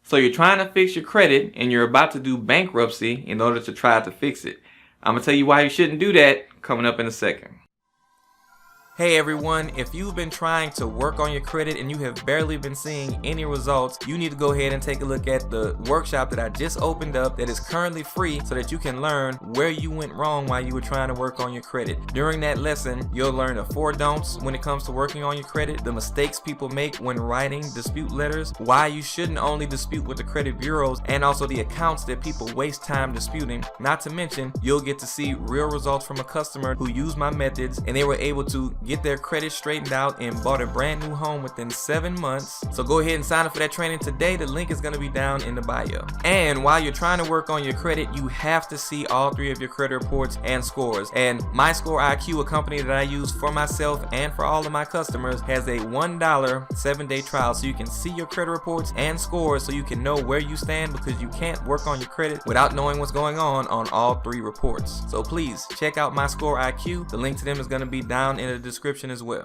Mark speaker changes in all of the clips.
Speaker 1: So you're trying to fix your credit and you're about to do bankruptcy in order to try to fix it. I'm going to tell you why you shouldn't do that coming up in a second. Hey everyone, if you've been trying to work on your credit and you have barely been seeing any results, you need to go ahead and take a look at the workshop that I just opened up that is currently free so that you can learn where you went wrong while you were trying to work on your credit. During that lesson, you'll learn the 4 don'ts when it comes to working on your credit, the mistakes people make when writing dispute letters, why you shouldn't only dispute with the credit bureaus, and also the accounts that people waste time disputing. Not to mention, you'll get to see real results from a customer who used my methods and they were able to get their credit straightened out and bought a brand new home within 7 months. So go ahead and sign up for that training today. The link is going to be down in the bio. And while you're trying to work on your credit, you have to see all 3 of your credit reports and scores. And My Score IQ, a company that I use for myself and for all of my customers, has a $1 7-day trial so you can see your credit reports and scores so you can know where you stand, because you can't work on your credit without knowing what's going on all 3 reports. So please check out My Score IQ. The link to them is going to be down in the description as well.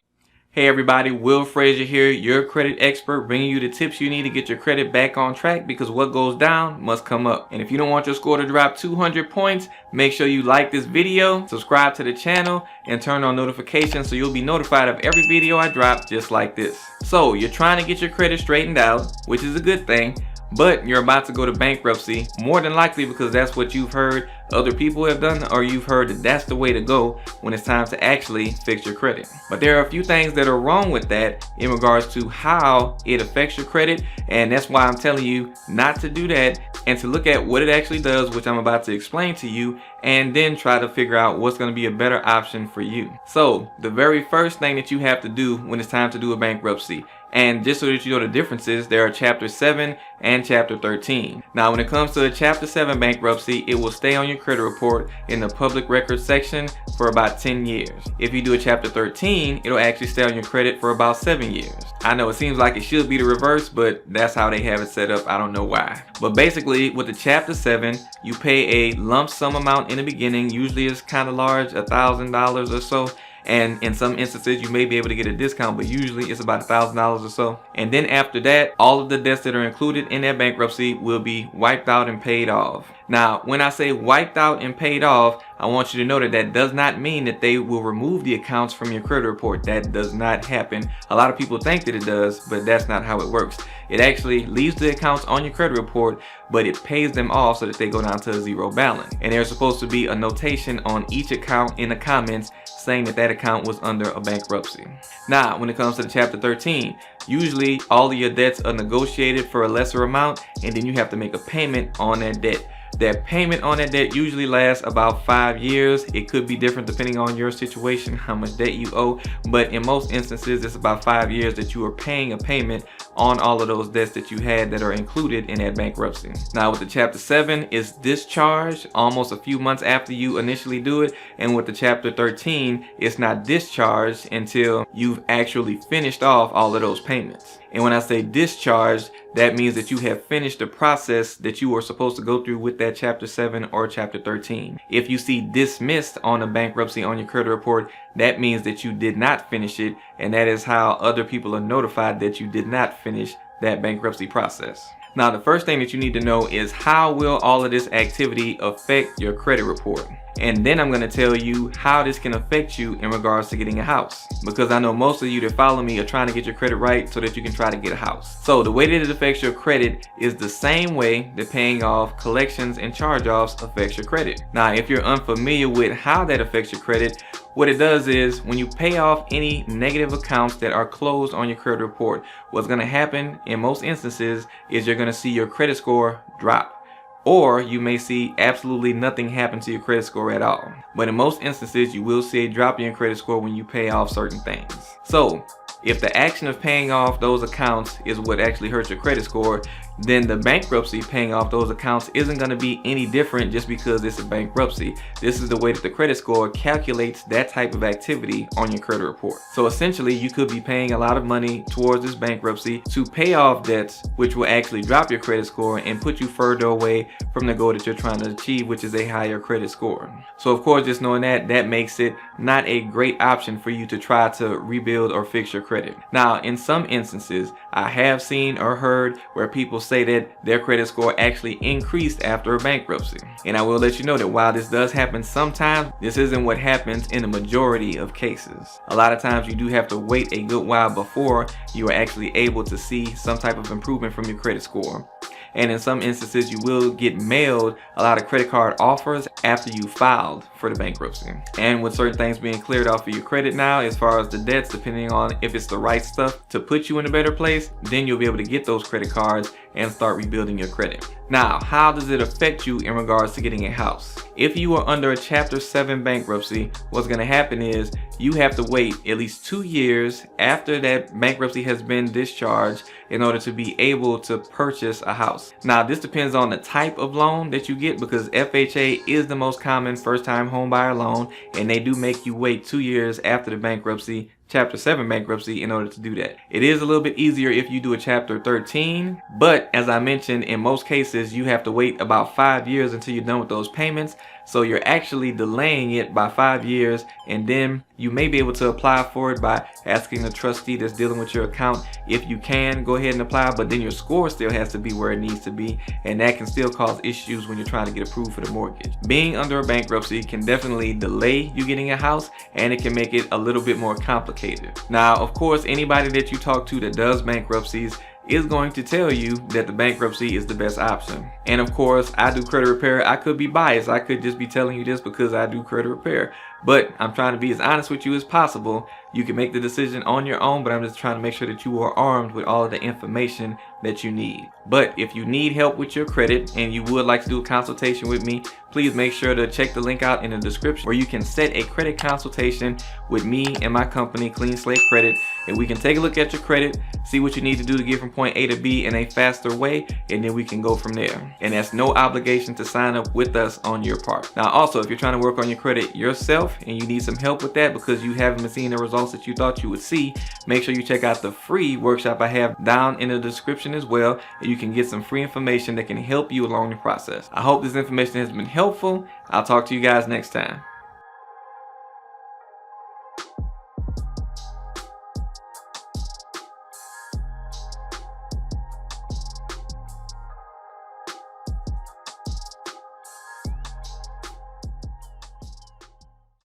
Speaker 1: Hey everybody, Will Frazier here, your credit expert, bringing you the tips you need to get your credit back on track, because what goes down must come up. And if you don't want your score to drop 200 points, make sure you like this video, subscribe to the channel, and turn on notifications so you'll be notified of every video I drop just like this. So you're trying to get your credit straightened out, which is a good thing, but you're about to go to bankruptcy, more than likely because that's what you've heard other people have done, or you've heard that that's the way to go when it's time to actually fix your credit. But there are a few things that are wrong with that in regards to how it affects your credit, and that's why I'm telling you not to do that and to look at what it actually does, which I'm about to explain to you, and then try to figure out what's going to be a better option for you. So the very first thing that you have to do when it's time to do a bankruptcy, and just so that you know the differences, there are chapter 7 and chapter 13. Now when it comes to the chapter 7 bankruptcy, it will stay on your credit report in the public records section for about 10 years. If you do a chapter 13, it'll actually stay on your credit for about 7 years. I know it seems like it should be the reverse, but that's how they have it set up. I don't know why. But basically with the chapter 7, you pay a lump sum amount in the beginning. Usually it's kind of large, $1,000 or so. And in some instances you may be able to get a discount, but usually it's about $1,000 or so. And then after that, all of the debts that are included in that bankruptcy will be wiped out and paid off. Now when I say wiped out and paid off, I want you to know that that does not mean that they will remove the accounts from your credit report. That does not happen. A lot of people think that it does, but that's not how it works. It actually leaves the accounts on your credit report, but it pays them off so that they go down to a 0 balance. And there's supposed to be a notation on each account in the comments saying that that account was under a bankruptcy. Now when it comes to the chapter 13, usually all of your debts are negotiated for a lesser amount, and then you have to make a payment on that debt. That payment on that debt usually lasts about 5 years. It could be different depending on your situation, how much debt you owe, but in most instances it's about 5 years that you are paying a payment on all of those debts that you had that are included in that bankruptcy. Now with the chapter 7, it's discharged almost a few months after you initially do it, and with the chapter 13, it's not discharged until you've actually finished off all of those payments. And when I say discharged, that means that you have finished the process that you were supposed to go through with that chapter 7 or chapter 13. If you see dismissed on a bankruptcy on your credit report, that means that you did not finish it, and that is how other people are notified that you did not finish that bankruptcy process. Now the first thing that you need to know is how will all of this activity affect your credit report? And then I'm going to tell you how this can affect you in regards to getting a house, because I know most of you that follow me are trying to get your credit right so that you can try to get a house. So the way that it affects your credit is the same way that paying off collections and charge-offs affects your credit. Now if you're unfamiliar with how that affects your credit, what it does is when you pay off any negative accounts that are closed on your credit report, what's going to happen in most instances is you're going to see your credit score drop. Or you may see absolutely nothing happen to your credit score at all. But in most instances, you will see a drop in your credit score when you pay off certain things. So if the action of paying off those accounts is what actually hurts your credit score, then the bankruptcy paying off those accounts isn't going to be any different just because it's a bankruptcy. This is the way that the credit score calculates that type of activity on your credit report. So essentially, you could be paying a lot of money towards this bankruptcy to pay off debts, which will actually drop your credit score and put you further away from the goal that you're trying to achieve, which is a higher credit score. So of course, just knowing that makes it not a great option for you to try to rebuild or fix your credit. Now, in some instances, I have seen or heard where people say that their credit score actually increased after a bankruptcy. And I will let you know that while this does happen sometimes, this isn't what happens in the majority of cases. A lot of times you do have to wait a good while before you are actually able to see some type of improvement from your credit score. And in some instances, you will get mailed a lot of credit card offers after you filed for the bankruptcy. And with certain things being cleared off of your credit now, as far as the debts, depending on if it's the right stuff to put you in a better place, then you'll be able to get those credit cards and start rebuilding your credit. Now, how does it affect you in regards to getting a house? If you are under a Chapter 7 bankruptcy, what's going to happen is you have to wait at least 2 years after that bankruptcy has been discharged in order to be able to purchase a house. Now, this depends on the type of loan that you get, because FHA is the most common first-time home buyer loan, and they do make you wait 2 years after the bankruptcy, Chapter 7 bankruptcy, in order to do that. It is a little bit easier if you do a Chapter 13, but as I mentioned, in most cases you have to wait about 5 years until you're done with those payments. So you're actually delaying it by 5 years, and then you may be able to apply for it by asking the trustee that's dealing with your account if you can go ahead and apply, but then your score still has to be where it needs to be, and that can still cause issues when you're trying to get approved for the mortgage. Being under a bankruptcy can definitely delay you getting a house, and it can make it a little bit more complicated. Now, of course, anybody that you talk to that does bankruptcies is going to tell you that the bankruptcy is the best option. And of course, I do credit repair. I could be biased. I could just be telling you this because I do credit repair. But I'm trying to be as honest with you as possible. You can make the decision on your own, but I'm just trying to make sure that you are armed with all of the information that you need. But if you need help with your credit and you would like to do a consultation with me, please make sure to check the link out in the description where you can set a credit consultation with me and my company, Clean Slate Credit, and we can take a look at your credit, see what you need to do to get from point A to B in a faster way, and then we can go from there. And that's no obligation to sign up with us on your part. Now, also, if you're trying to work on your credit yourself and you need some help with that because you haven't been seeing the results that you thought you would see, make sure you check out the free workshop I have down in the description as well, and you can get some free information that can help you along the process. I hope this information has been helpful. I'll talk to you guys next time.